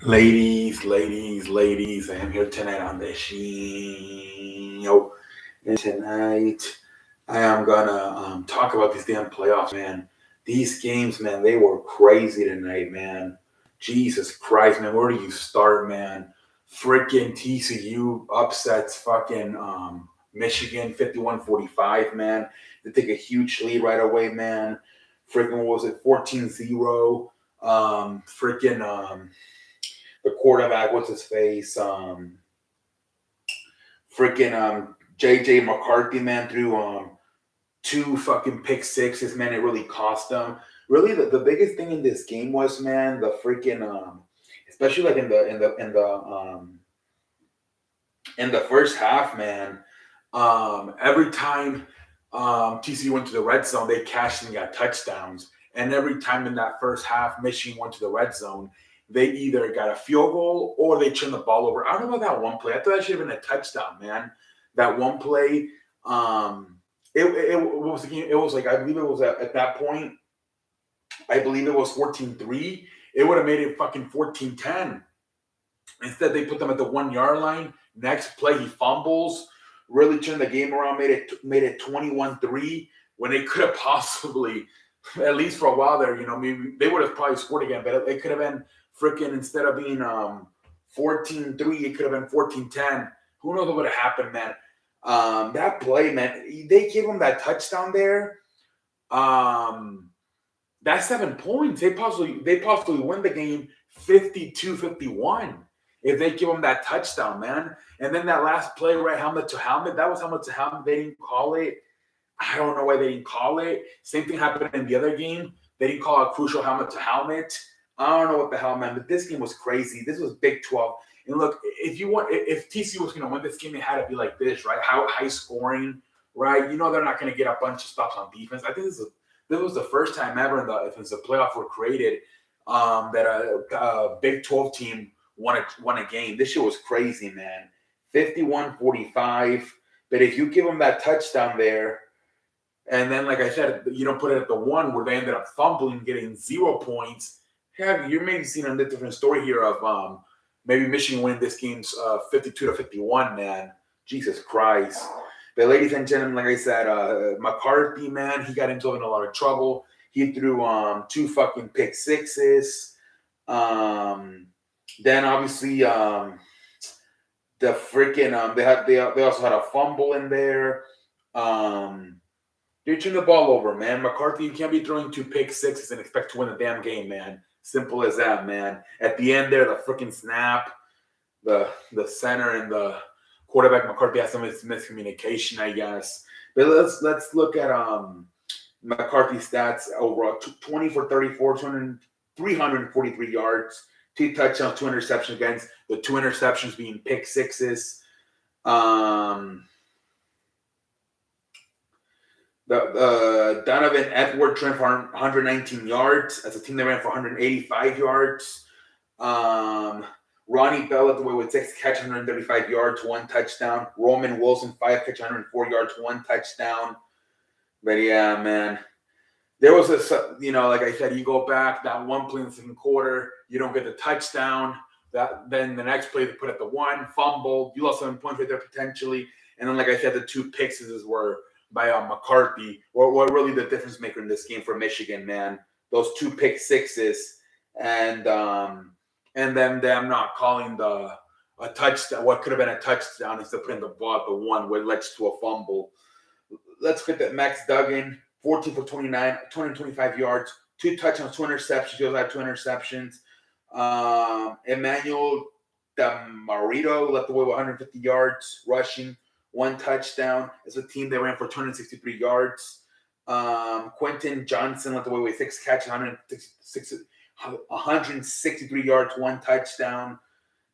Ladies, I am here tonight on the show. And tonight, I am gonna talk about these damn playoffs, man. These games, man, they were crazy tonight, man. Jesus Christ, man, where do you start, man? Freaking TCU upsets fucking Michigan 51-45, man. They take a huge lead right away, man. Freaking, what was it, 14-0? Freaking the quarterback, what's his face? Freaking JJ McCarthy, man, threw two fucking pick sixes, man. It really cost them. Really, the biggest thing in this game was, man, the freaking especially like in the first half, man. Every time TCU went to the red zone, they cashed and got touchdowns. And every time in that first half, Michigan went to the red zone, they either got a field goal or they turned the ball over. I don't know about that one play. I thought that should have been a touchdown, man. That one play, it was the game. It was like, I believe it was at that point, I believe it was 14-3. It would have made it fucking 14-10. Instead, they put them at the 1 yard line. Next play, he fumbles, really turned the game around, made it 21-3 when they could have possibly, at least for a while there, maybe they would have probably scored again, but it could have been freaking, instead of being 14-3, it could have been 14-10. Who knows what would have happened, man? That play, man, they gave him that touchdown there. That's 7 points. They possibly win the game 52-51 if they give them that touchdown, man. And then that last play, right, helmet to helmet, that was helmet to helmet. They didn't call it. I don't know why they didn't call it. Same thing happened in the other game. They didn't call a crucial helmet to helmet. I don't know what the hell, man, but this game was crazy. This was Big 12. And look, if TCU was going to win this game, it had to be like this, right? How high scoring, right? They're not going to get a bunch of stops on defense. I think this was the first time ever if the playoff were created that a Big 12 team won a game. This shit was crazy, man. 51-45. But if you give them that touchdown there, and then, like I said, you don't put it at the 1 where they ended up fumbling, getting 0 points. You're maybe seeing a different story here of maybe Michigan winning this game's 52-51, man. Jesus Christ. But ladies and gentlemen, like I said, McCarthy, man, he got into a lot of trouble. He threw 2 fucking pick sixes. Then obviously the freaking they also had a fumble in there. They turned the ball over, man. McCarthy, you can't be throwing 2 pick sixes and expect to win the damn game, man. Simple as that, man. At the end there, the freaking snap, the center and the quarterback McCarthy has some miscommunication, I guess. But let's look at McCarthy's stats overall: 20 for 34, 343 yards, 2 touchdowns, 2 interceptions against the 2 interceptions being pick sixes. Donovan Edwards ran for 119 yards. As a team, they ran for 185 yards. Ronnie Bell led the way with 6 catches, 135 yards, 1 touchdown. Roman Wilson, 5 catches, 104 yards, 1 touchdown. But yeah, man. There was like I said, you go back, that one play in the second quarter, you don't get the touchdown. Then the next play, they put at the 1, fumble. You lost 7 points right there potentially. And then, like I said, the 2 picks were by McCarthy. What really the difference maker in this game for Michigan, man. Those 2 pick sixes. And then them not calling a touchdown, what could have been a touchdown, instead of putting the ball at the 1, where it led to a fumble. Let's get that Max Duggan, 14 for 29, 225 yards, 2 touchdowns, 2 interceptions. He also had 2 interceptions. Emmanuel Damarito led the way with 150 yards rushing, 1 touchdown. As a team, they ran for 263 yards. Quentin Johnson led the way with 6 catches, 163 yards, 1 touchdown.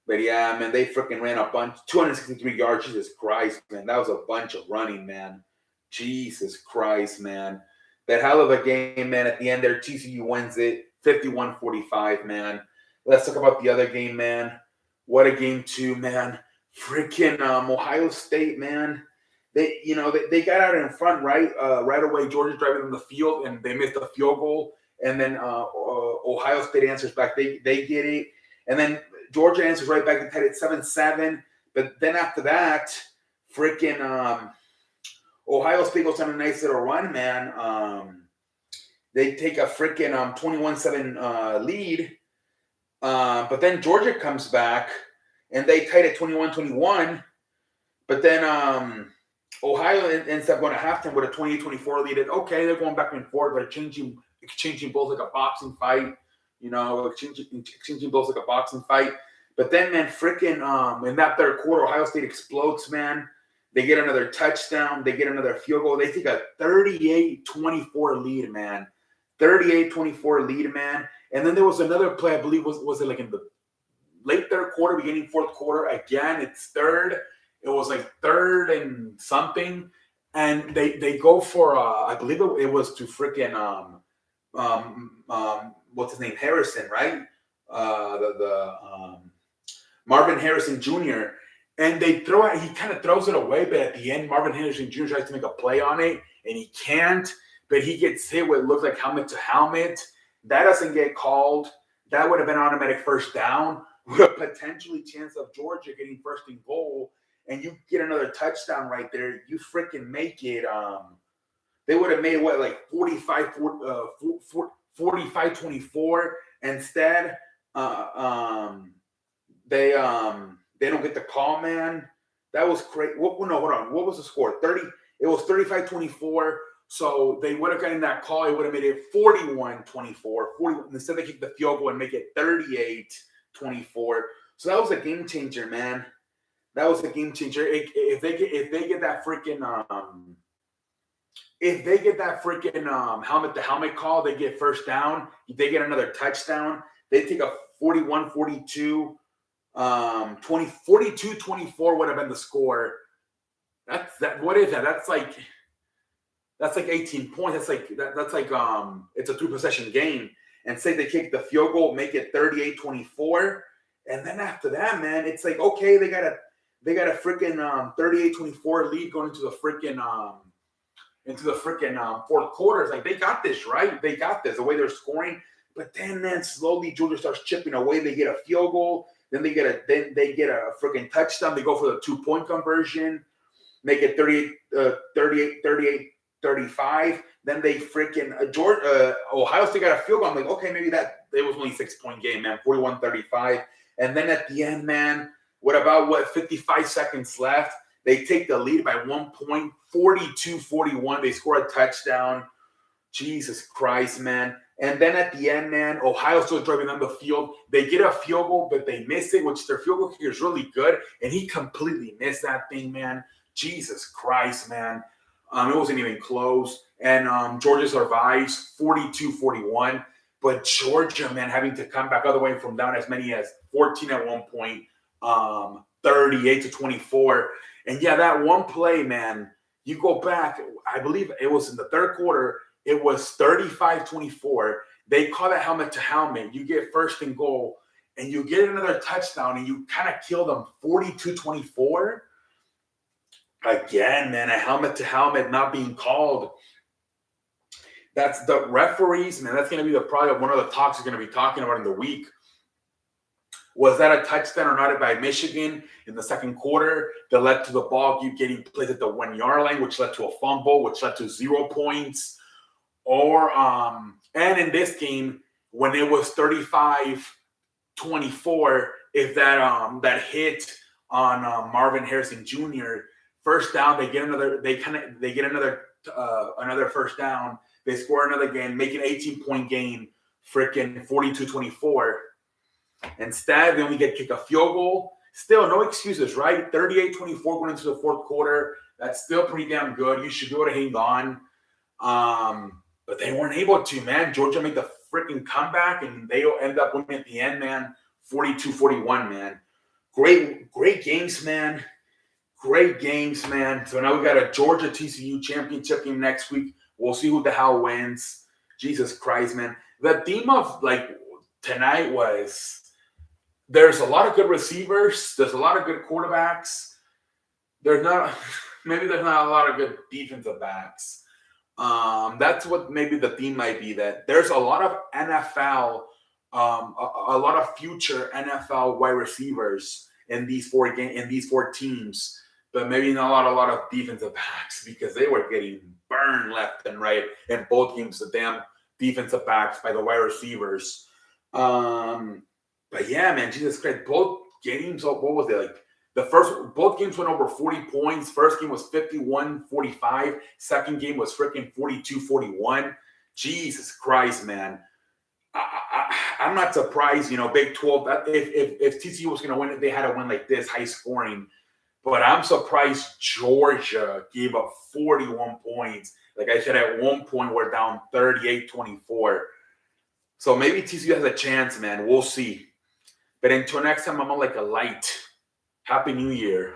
But yeah, man, they freaking ran a bunch. 263 yards. Jesus Christ, man. That was a bunch of running, man. Jesus Christ, man. That hell of a game, man. At the end there, TCU wins it 51-45, man. Let's talk about the other game, man. What a game, too, man. Freaking Ohio State, man. They got out in front right away. Georgia driving on the field, and they missed a field goal. And then Ohio State answers back. They get it. And then Georgia answers right back. They tied it 7-7. But then after that, freaking Ohio State goes on a nice little run, man. They take a freaking 21-7 lead. But then Georgia comes back, and they tied it 21-21. But then Ohio ends up going to halftime with a 28-24 lead. And okay, they're going back and forth. They're exchanging blows like a boxing fight. Exchanging blows like a boxing fight. But then, man, freaking in that third quarter, Ohio State explodes, man. They get another touchdown. They get another field goal. They take a 38-24 lead, man. 38-24 lead, man. And then there was another play, I believe, was it like in the late third quarter, beginning fourth quarter? Again, it's third. It was like third and something. And they go for, I believe it was to freaking, what's his name? Harrison, right? Marvin Harrison Jr. And they throw it, he kind of throws it away, but at the end, Marvin Harrison Jr. tries to make a play on it, and he can't. But he gets hit with it looks like helmet to helmet. That doesn't get called. That would have been automatic first down with a potentially chance of Georgia getting first and goal. And you get another touchdown right there. You freaking make it. They would have made what, like 45-24. Instead, they don't get the call, man. That was crazy. No, hold on. What was the score? 30. It was 35-24. So they would have gotten that call. It would have made it 41-24. 41. Instead, they kick the field goal and make it 38-24. So that was a game changer, man. That was a game changer. If they get that freaking helmet to helmet call, they get first down. If they get another touchdown, they take a 41-42. 42-24 would have been the score. What is that? That's like 18 points. That's like it's a 2-possession game. And say they kick the field goal, make it 38-24. And then after that, man, it's like, okay, they got a freaking 38-24 lead going into the freaking fourth quarter. It's like, they got this, right? They got this, the way they're scoring. But then, man, slowly Georgia starts chipping away. They get a field goal. Then they get a freaking touchdown. They go for the 2-point conversion, make it 38-35. Then they freaking Ohio State got a field goal. I'm like, okay, maybe it was only a 6-point game, man, 41-35. And then at the end, man, 55 seconds left, they take the lead by 1 point, 42-41. They score a touchdown. Jesus Christ, man. And then at the end, man, Ohio State driving on the field. They get a field goal, but they miss it, which their field goal kicker is really good. And he completely missed that thing, man. Jesus Christ, man. It wasn't even close. And Georgia survives 42-41. But Georgia, man, having to come back other way from down as many as 14 at one point, 38-24. And yeah, that one play, man, you go back, I believe it was in the third quarter, it was 35-24. They call that helmet to helmet. You get first and goal, and you get another touchdown, and you kind of kill them 42-24. Again, man, a helmet to helmet not being called. That's the referees, man. That's going to be probably one of the talks we're going to be talking about in the week. Was that a touchdown or not by Michigan in the second quarter that led to the ball getting played at the 1-yard line, which led to a fumble, which led to 0 points? Or and in this game, when it was 35-24, if that hit on Marvin Harrison Jr. first down, they get another first down. They score another game, make an 18-point game, freaking 42-24. Instead, then we get kicked a field goal. Still, no excuses, right? 38-24 going into the fourth quarter. That's still pretty damn good. You should be able to hang on. But they weren't able to, man. Georgia made the freaking comeback, and they end up winning at the end, man. 42-41, man. Great games, man. Great games, man. So now we got a Georgia TCU championship game next week. We'll see who the hell wins. Jesus Christ, man. The theme of, tonight was there's a lot of good receivers. There's a lot of good quarterbacks. There's not a lot of good defensive backs. That's what maybe the theme might be, that there's a lot of NFL a lot of future NFL wide receivers in these four teams, but maybe not a lot of defensive backs because they were getting burned left and right in both games. The damn defensive backs by the wide receivers. But yeah, man, Jesus Christ, both games. What was it like? Both games went over 40 points. First game was 51-45. Second game was freaking 42-41. Jesus Christ, man. I'm not surprised, Big 12. If TCU was going to win it, they had to win like this, high scoring. But I'm surprised Georgia gave up 41 points. Like I said, at one point, we're down 38-24. So maybe TCU has a chance, man. We'll see. But until next time, I'm on like a light. Happy New Year.